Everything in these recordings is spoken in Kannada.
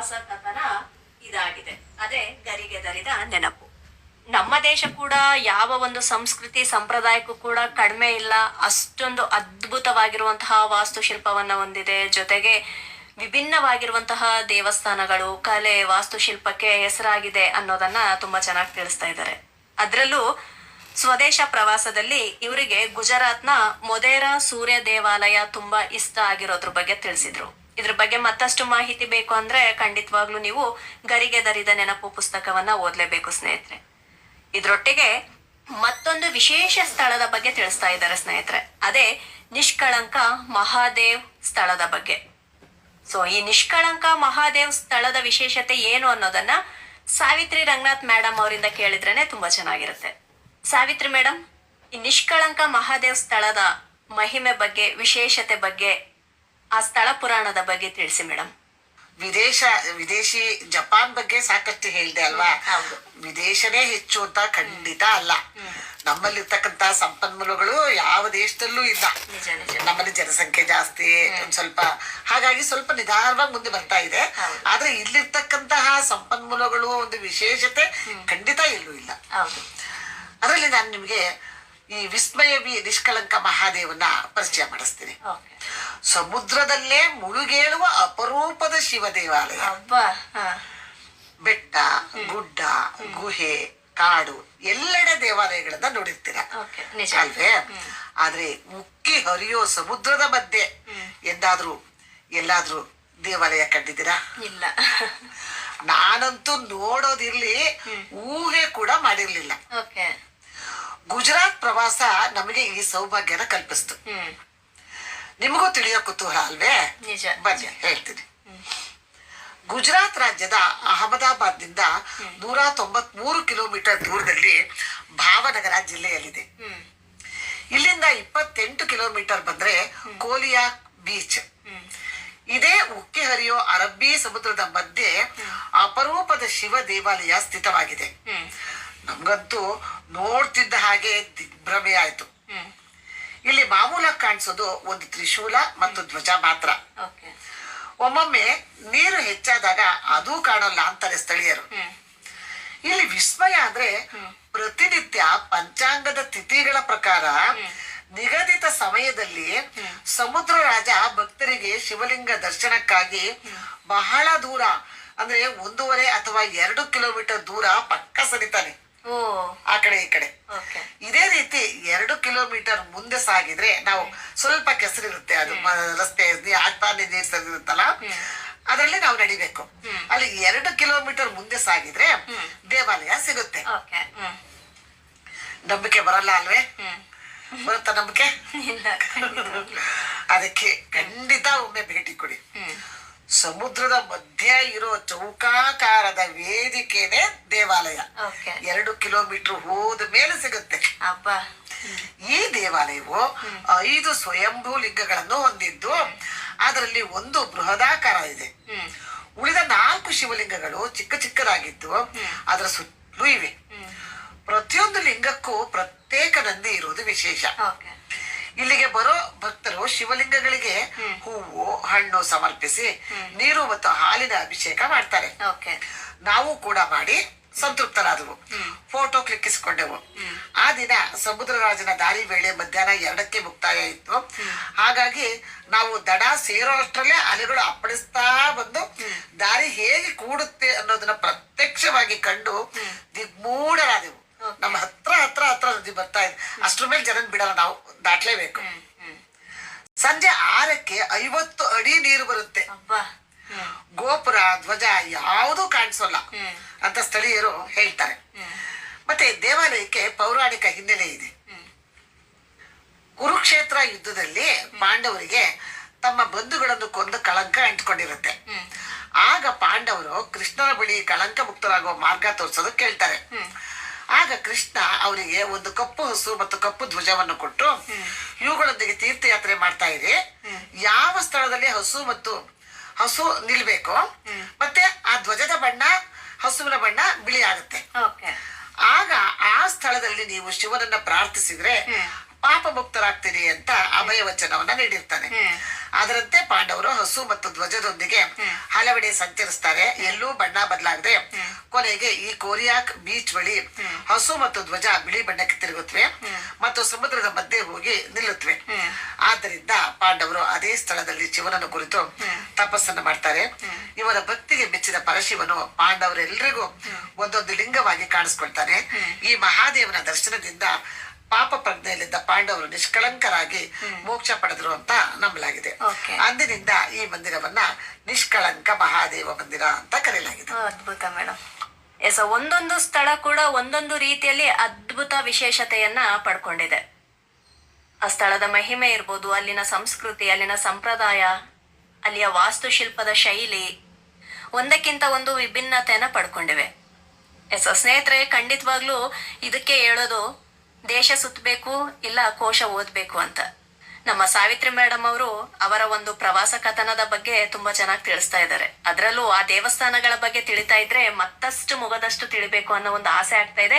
ಪ್ರವಾಸ ಕಥನ ಇದಾಗಿದೆ. ಅದೇ ಗರಿಗೆದರಿದ ನೆನಪು. ನಮ್ಮ ದೇಶ ಕೂಡ ಯಾವ ಒಂದು ಸಂಸ್ಕೃತಿ ಸಂಪ್ರದಾಯಕ್ಕೂ ಕೂಡ ಕಡಿಮೆ ಇಲ್ಲ. ಅಷ್ಟೊಂದು ಅದ್ಭುತವಾಗಿರುವಂತಹ ವಾಸ್ತುಶಿಲ್ಪವನ್ನ ಹೊಂದಿದೆ. ಜೊತೆಗೆ ವಿಭಿನ್ನವಾಗಿರುವಂತಹ ದೇವಸ್ಥಾನಗಳು, ಕಲೆ, ವಾಸ್ತುಶಿಲ್ಪಕ್ಕೆ ಹೆಸರಾಗಿದೆ ಅನ್ನೋದನ್ನ ತುಂಬಾ ಚೆನ್ನಾಗಿ ತಿಳಿಸ್ತಾ ಇದ್ದಾರೆ. ಅದರಲ್ಲೂ ಸ್ವದೇಶ ಪ್ರವಾಸದಲ್ಲಿ ಇವರಿಗೆ ಗುಜರಾತ್ನ ಮೊದೇರಾ ಸೂರ್ಯ ದೇವಾಲಯ ತುಂಬಾ ಇಷ್ಟ ಆಗಿರೋದ್ರ ಬಗ್ಗೆ ತಿಳಿಸಿದ್ರು. ಇದ್ರ ಬಗ್ಗೆ ಮತ್ತಷ್ಟು ಮಾಹಿತಿ ಬೇಕು ಅಂದ್ರೆ ಖಂಡಿತವಾಗ್ಲೂ ನೀವು ಗರಿಗೆದರಿದ ನೆನಪು ಪುಸ್ತಕವನ್ನ ಓದ್ಲೇಬೇಕು ಸ್ನೇಹಿತರೆ. ಇದ್ರೊಟ್ಟಿಗೆ ಮತ್ತೊಂದು ವಿಶೇಷ ಸ್ಥಳದ ಬಗ್ಗೆ ತಿಳಿಸ್ತಾ ಇದ್ದಾರೆ ಸ್ನೇಹಿತರೆ. ಅದೇ ನಿಷ್ಕಳಂಕ ಮಹಾದೇವ್ ಸ್ಥಳದ ಬಗ್ಗೆ. ಸೊ ಈ ನಿಷ್ಕಳಂಕ ಮಹಾದೇವ್ ಸ್ಥಳದ ವಿಶೇಷತೆ ಏನು ಅನ್ನೋದನ್ನ ಸಾವಿತ್ರಿ ರಂಗನಾಥ್ ಮೇಡಮ್ ಅವರಿಂದ ಕೇಳಿದ್ರೇನೆ ತುಂಬಾ ಚೆನ್ನಾಗಿರುತ್ತೆ. ಸಾವಿತ್ರಿ ಮೇಡಮ್, ಈ ನಿಷ್ಕಳಂಕ ಮಹಾದೇವ್ ಸ್ಥಳದ ಮಹಿಮೆ ಬಗ್ಗೆ, ವಿಶೇಷತೆ ಬಗ್ಗೆ, ಆ ಸ್ಥಳ ಪುರಾಣದ ಬಗ್ಗೆ ತಿಳಿಸಿ ಮೇಡಮ್. ವಿದೇಶಿ ಜಪಾನ್ ಬಗ್ಗೆ ಸಾಕಷ್ಟು ಹೇಳಿದೆ ಅಲ್ವಾ. ವಿದೇಶನೇ ಹೆಚ್ಚು ಅಂತ ಖಂಡಿತ ಅಲ್ಲ. ನಮ್ಮಲ್ಲಿರ್ತಕ್ಕಂತ ಸಂಪನ್ಮೂಲಗಳು ಯಾವ ದೇಶದಲ್ಲೂ ಇಲ್ಲ. ನಮ್ಮಲ್ಲಿ ಜನಸಂಖ್ಯೆ ಜಾಸ್ತಿ, ಒಂದ್ ಸ್ವಲ್ಪ, ಹಾಗಾಗಿ ಸ್ವಲ್ಪ ನಿಧಾನವಾಗಿ ಮುಂದೆ ಬರ್ತಾ ಇದೆ. ಆದ್ರೆ ಇಲ್ಲಿರ್ತಕ್ಕಂತಹ ಸಂಪನ್ಮೂಲಗಳು ಒಂದು ವಿಶೇಷತೆ ಖಂಡಿತ ಎಲ್ಲೂ ಇಲ್ಲ. ಅದರಲ್ಲಿ ನಾನು ನಿಮ್ಗೆ ಈ ವಿಸ್ಮಯವಿ ನಿಷ್ಕಳಂಕ ಮಹಾದೇವನ ಪರಿಚಯ ಮಾಡಿಸ್ತೀನಿ. ಸಮುದ್ರದಲ್ಲೇ ಮುಳುಗೇಳುವ ಅಪರೂಪದ ಶಿವ ದೇವಾಲಯ. ಬೆಟ್ಟ, ಗುಡ್ಡ, ಗುಹೆ, ಕಾಡು, ಎಲ್ಲೆಡೆ ದೇವಾಲಯಗಳನ್ನ ನೋಡಿರ್ತೀರ ಅಲ್ವೇ. ಆದ್ರೆ ಉಕ್ಕಿ ಹರಿಯೋ ಸಮುದ್ರದ ಮಧ್ಯೆ ಎಲ್ಲಾದ್ರೂ ದೇವಾಲಯ ಕಂಡಿದ್ದೀರಾ? ಇಲ್ಲ. ನಾನಂತೂ ನೋಡೋದಿರ್ಲಿ, ಊಹೆ ಕೂಡ ಮಾಡಿರ್ಲಿಲ್ಲ. ಗುಜರಾತ್ ಪ್ರವಾಸ ನಮಗೆ ಈ ಸೌಭಾಗ್ಯನ ಕಲ್ಪಿಸ್ತು. ನಿಮಗೂ ತಿಳಿಯೋ ಕುತೂಹಲ ಅಲ್ವೇ? ಬನ್ನಿ ಹೇಳ್ತೀನಿ. ಗುಜರಾತ್ ರಾಜ್ಯದ ಅಹಮದಾಬಾದ್ನಿಂದ 193 ಕಿಲೋಮೀಟರ್ ದೂರದಲ್ಲಿ ಭಾವನಗರ ಜಿಲ್ಲೆಯಲ್ಲಿದೆ. ಇಲ್ಲಿಂದ 28 ಕಿಲೋಮೀಟರ್ ಬಂದ್ರೆ ಕೋಲಿಯಾ ಬೀಚ್. ಇದೇ ಉಕ್ಕಿ ಹರಿಯೋ ಅರಬ್ಬಿ ಸಮುದ್ರದ ಮಧ್ಯೆ ಅಪರೂಪದ ಶಿವ ದೇವಾಲಯ ಸ್ಥಿತವಾಗಿದೆ. ನಮ್ಗಂತೂ ನೋಡ್ತಿದ್ದ ಹಾಗೆ ದಿಗ್ಭ್ರಮೆ ಆಯ್ತು. ಇಲ್ಲಿ ಮಾಮೂಲಾಗಿ ಕಾಣಿಸೋದು ಒಂದು ತ್ರಿಶೂಲ ಮತ್ತು ಧ್ವಜ ಮಾತ್ರ. ಒಮ್ಮೊಮ್ಮೆ ನೀರು ಹೆಚ್ಚಾದಾಗ ಅದೂ ಕಾಣಲ್ಲ ಅಂತಾರೆ ಸ್ಥಳೀಯರು. ಇಲ್ಲಿ ವಿಸ್ಮಯ ಅಂದ್ರೆ ಪ್ರತಿನಿತ್ಯ ಪಂಚಾಂಗದ ತಿಥಿಗಳ ಪ್ರಕಾರ ನಿಗದಿತ ಸಮಯದಲ್ಲಿ ಸಮುದ್ರ ರಾಜ ಭಕ್ತರಿಗೆ ಶಿವಲಿಂಗ ದರ್ಶನಕ್ಕಾಗಿ ಬಹಳ ದೂರ, ಅಂದ್ರೆ 1.5 ಅಥವಾ 2 ಕಿಲೋಮೀಟರ್ ದೂರ ಪಕ್ಕ ಸರಿತಾನೆ, ಆ ಕಡೆ ಈ ಕಡೆ. ಇದೇ ರೀತಿ 2 ಕಿಲೋಮೀಟರ್ ಮುಂದೆ ಸಾಗಿದ್ರೆ ನಾವು ಸ್ವಲ್ಪ ಕೆಸರಿರುತ್ತೆ, ಅದು ರಸ್ತೆ ಆಗ್ತಾನೆ ನೀರ್ ಸರಿರುತ್ತಲ್ಲ, ಅದರಲ್ಲಿ ನಾವು ನಡಿಬೇಕು. ಅಲ್ಲಿ 2 ಕಿಲೋಮೀಟರ್ ಮುಂದೆ ಸಾಗಿದ್ರೆ ದೇವಾಲಯ ಸಿಗುತ್ತೆ. ನಂಬಿಕೆ ಬರಲ್ಲ ಅಲ್ವೇ? ಬರುತ್ತಾ ನಂಬಿಕೆ? ಅದಕ್ಕೆ ಖಂಡಿತ ಒಮ್ಮೆ ಭೇಟಿ ಕೊಡಿ. ಸಮುದ್ರದ ಮಧ್ಯ ಇರೋ ಚೌಕಾಕಾರದ ವೇದಿಕೆನೆ ದೇವಾಲಯ. 2 ಕಿಲೋಮೀಟರ್ ಹೋದ ಮೇಲೆ ಸಿಗುತ್ತೆ. ಈ ದೇವಾಲಯವು 5 ಸ್ವಯಂಭೂ ಲಿಂಗಗಳನ್ನು ಹೊಂದಿದ್ದು ಅದರಲ್ಲಿ ಒಂದು ಬೃಹದಾಕಾರ ಇದೆ. ಉಳಿದ 4 ಶಿವಲಿಂಗಗಳು ಚಿಕ್ಕ ಚಿಕ್ಕದಾಗಿದ್ದು ಅದರ ಸುತ್ತಲೂ ಇವೆ. ಪ್ರತಿಯೊಂದು ಲಿಂಗಕ್ಕೂ ಪ್ರತ್ಯೇಕ ನಂದಿ ಇರುವುದು ವಿಶೇಷ. ಇಲ್ಲಿಗೆ ಬರೋ ಭಕ್ತರು ಶಿವಲಿಂಗಗಳಿಗೆ ಹೂವು ಹಣ್ಣು ಸಮರ್ಪಿಸಿ ನೀರು ಮತ್ತು ಹಾಲಿನ ಅಭಿಷೇಕ ಮಾಡ್ತಾರೆ. ನಾವು ಕೂಡ ಮಾಡಿ ಸಂತೃಪ್ತರಾದವು. ಫೋಟೋ ಕ್ಲಿಕ್ಕಿಸಿಕೊಂಡೆವು. ಆ ದಿನ ಸಮುದ್ರ ರಾಜನ ದಾರಿ ವೇಳೆ ಮಧ್ಯಾಹ್ನ 2ಕ್ಕೆ ಮುಕ್ತಾಯ ಇತ್ತು. ಹಾಗಾಗಿ ನಾವು ದಡ ಸೇರೋ ಅಷ್ಟರಲ್ಲೇ ಅಲೆಗಳು ಅಪ್ಪಳಿಸ್ತಾ ಬಂದು ದಾರಿ ಹೇಗೆ ಕೂಡುತ್ತೆ ಅನ್ನೋದನ್ನ ಪ್ರತ್ಯಕ್ಷವಾಗಿ ಕಂಡು ದಿಗ್ಮೂಢರಾದೆವು. ನಮ್ಮ ಹತ್ರ ನದಿ ಬರ್ತಾ ಇದೆ. ಅಷ್ಟ್ರ ಮೇಲೆ ಜನನ್ ಬಿಡಲ್ಲ, ನಾವು ದಾಟ್ಲೇಬೇಕು. ಸಂಜೆ 6ಕ್ಕೆ 50 ಅಡಿ ನೀರು ಬರುತ್ತೆ. ಗೋಪುರ ಧ್ವಜ ಯಾವುದೂ ಕಾಣಿಸೋಲ್ಲ ಅಂತ ಸ್ಥಳೀಯರು ಹೇಳ್ತಾರೆ. ಮತ್ತೆ ದೇವಾಲಯಕ್ಕೆ ಪೌರಾಣಿಕ ಹಿನ್ನೆಲೆ ಇದೆ. ಕುರುಕ್ಷೇತ್ರ ಯುದ್ಧದಲ್ಲಿ ಪಾಂಡವರಿಗೆ ತಮ್ಮ ಬಂಧುಗಳನ್ನು ಕೊಂದು ಕಳಂಕ ಅಂಟ್ಕೊಂಡಿರುತ್ತೆ. ಆಗ ಪಾಂಡವರು ಕೃಷ್ಣನ ಬಳಿ ಕಳಂಕ ಮುಕ್ತರಾಗುವ ಮಾರ್ಗ ತೋರಿಸೋದು ಕೇಳ್ತಾರೆ. ಆಗ ಕೃಷ್ಣ ಅವರಿಗೆ ಒಂದು ಕಪ್ಪು ಹಸು ಮತ್ತು ಕಪ್ಪು ಧ್ವಜವನ್ನು ಕೊಟ್ಟು ಇವುಗಳೊಂದಿಗೆ ತೀರ್ಥಯಾತ್ರೆ ಮಾಡ್ತಾ ಇರಿ. ಯಾವ ಸ್ಥಳದಲ್ಲಿ ಹಸು ನಿಲ್ಬೇಕು ಮತ್ತೆ ಆ ಧ್ವಜದ ಬಣ್ಣ ಹಸುವಿನ ಬಣ್ಣ ಬಿಳಿ ಆಗುತ್ತೆ. ಆಗ ಆ ಸ್ಥಳದಲ್ಲಿ ನೀವು ಶಿವನನ್ನ ಪ್ರಾರ್ಥಿಸಿದ್ರೆ ಪಾಪ ಮುಕ್ತರಾಗ್ತೀರಿ ಅಂತ ಅಭಯ ವಚನವನ್ನ ನೀಡಿರ್ತಾನೆ. ಅದರಂತೆ ಪಾಂಡವರು ಹಸು ಮತ್ತು ಧ್ವಜದೊಂದಿಗೆ ಹಲವೆಡೆ ಸಂಚರಿಸ್ತಾರೆ. ಎಲ್ಲೂ ಬಣ್ಣ ಬದಲಾಗದೆ ಕೊನೆಗೆ ಈ ಕೋರಿಯಾಕ್ ಬೀಚ್ ಬಳಿ ಹಸು ಮತ್ತು ಧ್ವಜ ಬಿಳಿ ಬಣ್ಣಕ್ಕೆ ತಿರುಗುತ್ತವೆ ಮತ್ತು ಸಮುದ್ರದ ಮಧ್ಯೆ ಹೋಗಿ ನಿಲ್ಲುತ್ತವೆ. ಆದ್ದರಿಂದ ಪಾಂಡವರು ಅದೇ ಸ್ಥಳದಲ್ಲಿ ಶಿವನನ್ನು ಕುರಿತು ತಪಸ್ಸನ್ನು ಮಾಡ್ತಾರೆ. ಇವರ ಭಕ್ತಿಗೆ ಮೆಚ್ಚಿದ ಪರಶಿವನು ಪಾಂಡವರೆಲ್ಲರಿಗೂ ಒಂದೊಂದು ಲಿಂಗವಾಗಿ ಕಾಣಿಸ್ಕೊಳ್ತಾನೆ. ಈ ಮಹಾದೇವನ ದರ್ಶನದಿಂದ ಪಾಪ ಪ್ರಜ್ಞೆಯಲ್ಲಿದ್ದ ಪಾಂಡವರು ನಿಷ್ಕಳಂಕರಾಗಿ ಮೋಕ್ಷ ಪಡೆದರು ಅಂತ ನಂಬಲಾಗಿದೆ. ಅಂದಿನಿಂದ ಈ ಮಂದಿರವನ್ನ ನಿಷ್ಕಳಂಕ ಮಹಾದೇವ ಮಂದಿರ ಅಂತ ಕರೆಯಲಾಗಿದೆ. ಅದ್ಭುತ ಮೇಡಮ್. ಎಸ್, ಒಂದೊಂದು ಸ್ಥಳ ಕೂಡ ಒಂದೊಂದು ರೀತಿಯಲ್ಲಿ ಅದ್ಭುತ ವಿಶೇಷತೆಯನ್ನ ಪಡ್ಕೊಂಡಿದೆ. ಆ ಸ್ಥಳದ ಮಹಿಮೆ ಇರ್ಬೋದು, ಅಲ್ಲಿನ ಸಂಸ್ಕೃತಿ, ಅಲ್ಲಿನ ಸಂಪ್ರದಾಯ, ಅಲ್ಲಿಯ ವಾಸ್ತುಶಿಲ್ಪದ ಶೈಲಿ ಒಂದಕ್ಕಿಂತ ಒಂದು ವಿಭಿನ್ನತೆಯನ್ನ ಪಡ್ಕೊಂಡಿವೆ. ಎಸ್ ಸ್ನೇಹಿತರೆ, ಖಂಡಿತವಾಗ್ಲೂ ಇದಕ್ಕೆ ಹೇಳೋದು ದೇಶ ಸುತ್ತಬೇಕು ಇಲ್ಲ ಕೋಶ ಓದ್ಬೇಕು ಅಂತ. ನಮ್ಮ ಸಾವಿತ್ರಿ ಮೇಡಮ್ ಅವರು ಅವರ ಒಂದು ಪ್ರವಾಸ ಕಥನದ ಬಗ್ಗೆ ತುಂಬಾ ಚೆನ್ನಾಗಿ ತಿಳಿಸ್ತಾ ಇದ್ದಾರೆ. ಅದರಲ್ಲೂ ಆ ದೇವಸ್ಥಾನಗಳ ಬಗ್ಗೆ ತಿಳಿತಾ ಇದ್ರೆ ಮತ್ತಷ್ಟು ಮುಗದಷ್ಟು ತಿಳಿಬೇಕು ಅನ್ನೋ ಒಂದು ಆಸೆ ಆಗ್ತಾ ಇದೆ.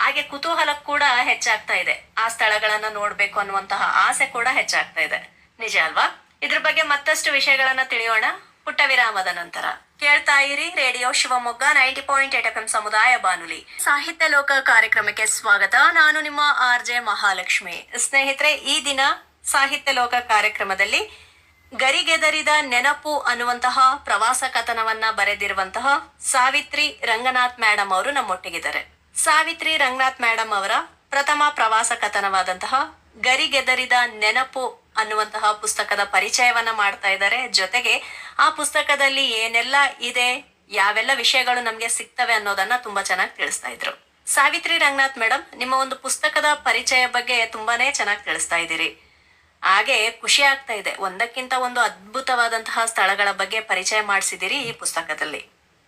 ಹಾಗೆ ಕುತೂಹಲ ಕೂಡ ಹೆಚ್ಚಾಗ್ತಾ ಇದೆ. ಆ ಸ್ಥಳಗಳನ್ನ ನೋಡ್ಬೇಕು ಅನ್ನುವಂತಹ ಆಸೆ ಕೂಡ ಹೆಚ್ಚಾಗ್ತಾ ಇದೆ. ನಿಜ ಅಲ್ವಾ? ಇದ್ರ ಬಗ್ಗೆ ಮತ್ತಷ್ಟು ವಿಷಯಗಳನ್ನ ತಿಳಿಯೋಣ ಪುಟ್ಟ ವಿರಾಮದ ನಂತರ. ಕೇಳ್ತಾ ಇರಿ ರೇಡಿಯೋ ಶಿವಮೊಗ್ಗ 90.8 FM ಸಮುದಾಯ ಬಾನುಲಿ. ಸಾಹಿತ್ಯ ಲೋಕ ಕಾರ್ಯಕ್ರಮಕ್ಕೆ ಸ್ವಾಗತ. ನಾನು ನಿಮ್ಮ RJ ಮಹಾಲಕ್ಷ್ಮಿ. ಸ್ನೇಹಿತರೆ, ಈ ದಿನ ಸಾಹಿತ್ಯ ಲೋಕ ಕಾರ್ಯಕ್ರಮದಲ್ಲಿ ಗರಿಗೆದರಿದ ನೆನಪು ಅನ್ನುವಂತಹ ಪ್ರವಾಸ ಕಥನವನ್ನ ಬರೆದಿರುವಂತಹ ಸಾವಿತ್ರಿ ರಂಗನಾಥ್ ಮೇಡಮ್ ಅವರು ನಮ್ಮೊಟ್ಟಿಗಿದ್ದಾರೆ. ಸಾವಿತ್ರಿ ರಂಗನಾಥ್ ಮೇಡಮ್ ಅವರ ಪ್ರಥಮ ಪ್ರವಾಸ ಕಥನವಾದಂತಹ ಗರಿಗೆದರಿದ ನೆನಪು ಅನ್ನುವಂತಹ ಪುಸ್ತಕದ ಪರಿಚಯವನ್ನ ಮಾಡ್ತಾ ಇದ್ದಾರೆ. ಜೊತೆಗೆ ಆ ಪುಸ್ತಕದಲ್ಲಿ ಏನೆಲ್ಲ ಇದೆ, ಯಾವೆಲ್ಲ ವಿಷಯಗಳು ನಮ್ಗೆ ಸಿಗ್ತವೆ ಅನ್ನೋದನ್ನ ತುಂಬಾ ಚೆನ್ನಾಗಿ ತಿಳಿಸ್ತಾ ಇದ್ರು. ಸಾವಿತ್ರಿ ರಂಗನಾಥ್ ಮೇಡಮ್, ನಿಮ್ಮ ಒಂದು ಪುಸ್ತಕದ ಪರಿಚಯ ಬಗ್ಗೆ ತುಂಬಾನೇ ಚೆನ್ನಾಗಿ ತಿಳಿಸ್ತಾ ಇದ್ದೀರಿ. ಹಾಗೆ ಖುಷಿ ಆಗ್ತಾ ಇದೆ, ಒಂದಕ್ಕಿಂತ ಒಂದು ಅದ್ಭುತವಾದಂತಹ ಸ್ಥಳಗಳ ಬಗ್ಗೆ ಪರಿಚಯ ಮಾಡಿಸಿದಿರಿ ಈ ಪುಸ್ತಕದಲ್ಲಿ.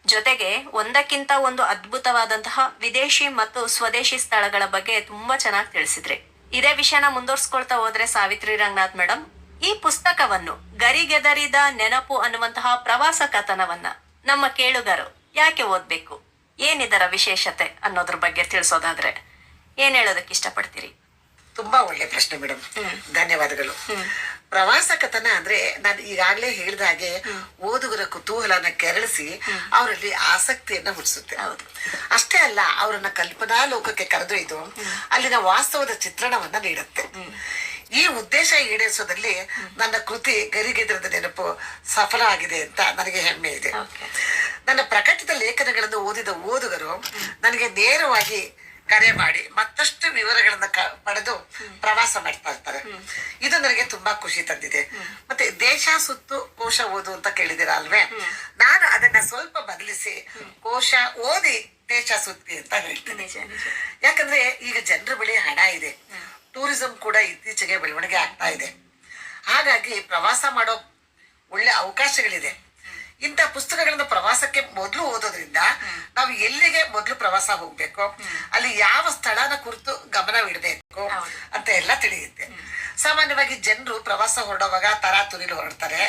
ಜೊತೆಗೆ ಒಂದಕ್ಕಿಂತ ಒಂದು ಅದ್ಭುತವಾದಂತಹ ವಿದೇಶಿ ಮತ್ತು ಸ್ವದೇಶಿ ಸ್ಥಳಗಳ ಬಗ್ಗೆ ತುಂಬಾ ಚೆನ್ನಾಗಿ ತಿಳಿಸಿದ್ರಿ. ಇದೇ ವಿಷಯನ ಮುಂದುವರ್ಸ್ಕೊಳ್ತಾ ಹೋದ್ರೆ ಸಾವಿತ್ರಿ ರಂಗನಾಥ್ ಮೇಡಮ್, ಈ ಪುಸ್ತಕವನ್ನು ಗರಿಗೆದರಿದ ನೆನಪು ಅನ್ನುವಂತಹ ಪ್ರವಾಸ ಕಥನವನ್ನ ನಮ್ಮ ಕೇಳುಗರು ಯಾಕೆ ಓದ್ಬೇಕು, ಏನಿದರ ವಿಶೇಷತೆ ಅನ್ನೋದ್ರ ಬಗ್ಗೆ ತಿಳಿಸೋದಾದ್ರೆ ಏನ್ ಹೇಳೋದಕ್ಕೆ ಇಷ್ಟಪಡ್ತೀರಿ? ತುಂಬಾ ಒಳ್ಳೆ ಪ್ರಶ್ನೆ ಮೇಡಮ್, ಧನ್ಯವಾದಗಳು. ಪ್ರವಾಸ ಕಥನ ಅಂದ್ರೆ ನಾನು ಈಗಾಗ್ಲೇ ಹೇಳಿದ ಹಾಗೆ ಓದುಗರ ಕುತೂಹಲನ ಕೆರಳಿಸಿ ಅವರಲ್ಲಿ ಆಸಕ್ತಿಯನ್ನ ಹುಟ್ಟಿಸುತ್ತೆ. ಅಷ್ಟೇ ಅಲ್ಲ, ಅವರನ್ನ ಕಲ್ಪನಾ ಲೋಕಕ್ಕೆ ಕರೆದೊಯ್ದು ಅಲ್ಲಿನ ವಾಸ್ತವದ ಚಿತ್ರಣವನ್ನ ನೀಡುತ್ತೆ. ಈ ಉದ್ದೇಶ ಈಡೇರಿಸೋದಲ್ಲಿ ನನ್ನ ಕೃತಿ ಗರಿಗೆದರಿದ ನೆನಪು ಸಫಲ ಆಗಿದೆ ಅಂತ ನನಗೆ ಹೆಮ್ಮೆ ಇದೆ. ನನ್ನ ಪ್ರಕಟಿತ ಲೇಖನಗಳನ್ನು ಓದಿದ ಓದುಗರು ನನಗೆ ನೇರವಾಗಿ ಕರೆ ಮಾಡಿ ಮತ್ತಷ್ಟು ವಿವರಗಳನ್ನ ಪಡೆದು ಪ್ರವಾಸ ಮಾಡ್ತಾ ಇರ್ತಾರೆ. ಇದು ನನಗೆ ತುಂಬಾ ಖುಷಿ ತಂದಿದೆ. ಮತ್ತೆ ದೇಶ ಸುತ್ತು ಕೋಶ ಓದು ಅಂತ ಕೇಳಿದಿರ ಅಲ್ವೇ? ನಾನು ಅದನ್ನ ಸ್ವಲ್ಪ ಬದಲಿಸಿ ಕೋಶ ಓದಿ ದೇಶ ಸುತ್ತಿ ಅಂತ ಹೇಳ್ತೀನಿ. ಯಾಕಂದ್ರೆ ಈಗ ಜನರ ಬಳಿ ಹಣ ಇದೆ, ಟೂರಿಸಂ ಕೂಡ ಇತ್ತೀಚೆಗೆ ಬೆಳವಣಿಗೆ ಆಗ್ತಾ ಇದೆ. ಹಾಗಾಗಿ ಪ್ರವಾಸ ಮಾಡೋ ಒಳ್ಳೆ ಅವಕಾಶಗಳಿದೆ. ಇಂಥ ಪುಸ್ತಕಗಳನ್ನ ಪ್ರವಾಸಕ್ಕೆ ಮೊದಲು ಓದೋದ್ರಿಂದ ನಾವು ಎಲ್ಲಿಗೆ ಮೊದಲು ಪ್ರವಾಸ ಹೋಗ್ಬೇಕು, ಅಲ್ಲಿ ಯಾವ ಸ್ಥಳನ ಕುರಿತು ಗಮನವಿಡಬೇಕು ಅಂತ ಎಲ್ಲ ತಿಳಿಯುತ್ತೆ. ಸಾಮಾನ್ಯವಾಗಿ ಜನರು ಪ್ರವಾಸ ಹೊರಡುವಾಗ ತರಾತುರಿಲಿ ಹೊರಡ್ತಾರೆ,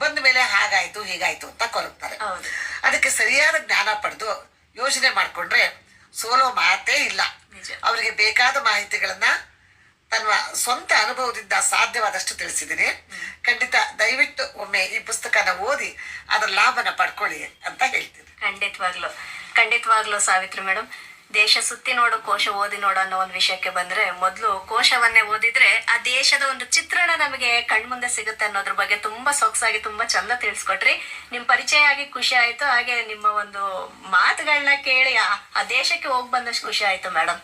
ಬಂದ ಮೇಲೆ ಹಾಗಾಯ್ತು ಹೀಗಾಯ್ತು ಅಂತ ಕೊರಗ್ತಾರೆ. ಅದಕ್ಕೆ ಸರಿಯಾದ ಜ್ಞಾನ ಪಡೆದು ಯೋಚನೆ ಮಾಡ್ಕೊಂಡ್ರೆ ಸೋಲೋ ಮಾತೇ ಇಲ್ಲ. ಅವರಿಗೆ ಬೇಕಾದ ಮಾಹಿತಿಗಳನ್ನ ತನ್ನ ಸ್ವಂತ ಅನುಭವದಿಂದ ಸಾಧ್ಯವಾದಷ್ಟು ತಿಳಿಸಿದ್ದೀನಿ. ಖಂಡಿತ ದಯವಿಟ್ಟು ಒಮ್ಮೆ ಈ ಪುಸ್ತಕನ ಓದಿ ಅದರ ಲಾಭನ ಪಡ್ಕೊಳ್ಳಿ ಅಂತ ಹೇಳ್ತೀನಿ. ಖಂಡಿತವಾಗ್ಲೂ ಸಾವಿತ್ರಿ ಮೇಡಮ್, ದೇಶ ಸುತ್ತಿ ನೋಡು ಕೋಶ ಓದಿ ನೋಡು ಅನ್ನೋ ಒಂದು ವಿಷಯಕ್ಕೆ ಬಂದ್ರೆ, ಮೊದಲು ಕೋಶವನ್ನೇ ಓದಿದ್ರೆ ಆ ದೇಶದ ಒಂದು ಚಿತ್ರಣ ನಮಗೆ ಕಣ್ಮುಂದೆ ಸಿಗುತ್ತೆ ಅನ್ನೋದ್ರ ಬಗ್ಗೆ ತುಂಬಾ ಸೊಗಸಾಗಿ ತುಂಬಾ ಚಂದ ತಿಳಿಸ್ಕೊಟ್ರಿ. ನಿಮ್ ಪರಿಚಯ ಆಗಿ ಖುಷಿ ಆಯ್ತು. ಹಾಗೆ ನಿಮ್ಮ ಒಂದು ಮಾತುಗಳನ್ನ ಕೇಳಿ ಆ ದೇಶಕ್ಕೆ ಹೋಗಿ ಬಂದಷ್ಟು ಖುಷಿ ಆಯ್ತು ಮೇಡಮ್.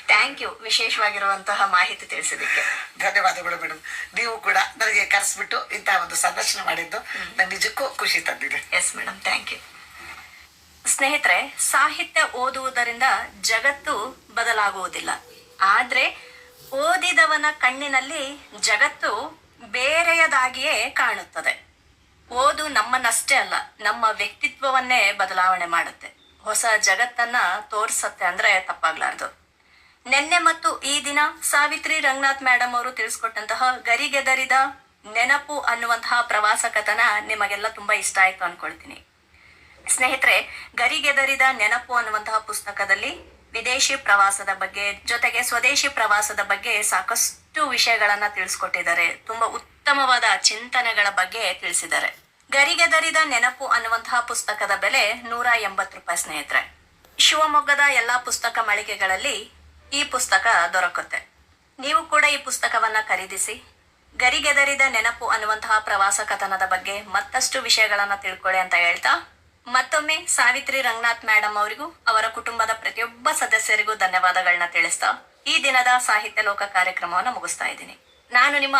ಥ್ಯಾಂಕ್ ಯು, ವಿಶೇಷವಾಗಿರುವಂತಹ ಮಾಹಿತಿ ತಿಳಿಸಿದಕ್ಕೆ. ಧನ್ಯವಾದಗಳು ಮೇಡಮ್. ನೀವು ಕೂಡ ನನಗೆ ಕರೆಸ್ಬಿಟ್ಟು ಇಂತಹ ಒಂದು ಸಂದರ್ಶನ ಮಾಡಿದ್ದು ನಂಗೆ ನಿಜಕ್ಕೂ ಖುಷಿ ತಂದಿದೆ. Yes madam, thank you. ಸ್ನೇಹಿತರೆ, ಸಾಹಿತ್ಯ ಓದುವುದರಿಂದ ಜಗತ್ತು ಬದಲಾಗುವುದಿಲ್ಲ, ಆದ್ರೆ ಓದಿದವನ ಕಣ್ಣಿನಲ್ಲಿ ಜಗತ್ತು ಬೇರೆಯದಾಗಿಯೇ ಕಾಣುತ್ತದೆ. ಓದು ನಮ್ಮನ್ನಷ್ಟೇ ಅಲ್ಲ, ನಮ್ಮ ವ್ಯಕ್ತಿತ್ವವನ್ನೇ ಬದಲಾವಣೆ ಮಾಡುತ್ತೆ, ಹೊಸ ಜಗತ್ತನ್ನ ತೋರಿಸತ್ತೆ ಅಂದ್ರೆ ತಪ್ಪಾಗ್ಲಾರ್ದು. ನಿನ್ನೆ ಮತ್ತು ಈ ದಿನ ಸಾವಿತ್ರಿ ರಂಗನಾಥ್ ಮೇಡಮ್ ಅವರು ತಿಳಿಸ್ಕೊಟ್ಟಂತಹ ಗರಿಗೆದರಿದ ನೆನಪು ಅನ್ನುವಂತಹ ಪ್ರವಾಸ ಕಥನ ನಿಮಗೆಲ್ಲ ತುಂಬಾ ಇಷ್ಟ ಆಯ್ತು ಅನ್ಕೊಳ್ತೀನಿ. ಸ್ನೇಹಿತರೆ, ಗರಿಗೆದರಿದ ನೆನಪು ಅನ್ನುವಂತಹ ಪುಸ್ತಕದಲ್ಲಿ ವಿದೇಶಿ ಪ್ರವಾಸದ ಬಗ್ಗೆ ಜೊತೆಗೆ ಸ್ವದೇಶಿ ಪ್ರವಾಸದ ಬಗ್ಗೆ ಸಾಕಷ್ಟು ವಿಷಯಗಳನ್ನ ತಿಳಿಸ್ಕೊಟ್ಟಿದ್ದಾರೆ. ತುಂಬಾ ಉತ್ತಮವಾದ ಚಿಂತನೆಗಳ ಬಗ್ಗೆ ತಿಳಿಸಿದ್ದಾರೆ. ಗರಿಗೆದರಿದ ನೆನಪು ಅನ್ನುವಂತಹ ಪುಸ್ತಕದ ಬೆಲೆ 180 ರೂಪಾಯಿ ಸ್ನೇಹಿತರೆ. ಶಿವಮೊಗ್ಗದ ಎಲ್ಲಾ ಪುಸ್ತಕ ಮಳಿಗೆಗಳಲ್ಲಿ ಈ ಪುಸ್ತಕ ದೊರಕುತ್ತೆ. ನೀವು ಕೂಡ ಈ ಪುಸ್ತಕವನ್ನ ಖರೀದಿಸಿ ಗರಿಗೆದರಿದ ನೆನಪು ಅನ್ನುವಂತಹ ಪ್ರವಾಸ ಕಥನದ ಬಗ್ಗೆ ಮತ್ತಷ್ಟು ವಿಷಯಗಳನ್ನ ತಿಳ್ಕೊಳ್ಳಿ ಅಂತ ಹೇಳ್ತಾ, ಮತ್ತೊಮ್ಮೆ ಸಾವಿತ್ರಿ ರಂಗನಾಥ್ ಮೇಡಮ್ ಅವರಿಗೂ ಅವರ ಕುಟುಂಬದ ಪ್ರತಿಯೊಬ್ಬ ಸದಸ್ಯರಿಗೂ ಧನ್ಯವಾದಗಳನ್ನ ತಿಳಿಸ್ತಾ ಈ ದಿನದ ಸಾಹಿತ್ಯ ಲೋಕ ಕಾರ್ಯಕ್ರಮವನ್ನು ಮುಗಿಸ್ತಾ ಇದ್ದೀನಿ. ನಾನು ನಿಮ್ಮ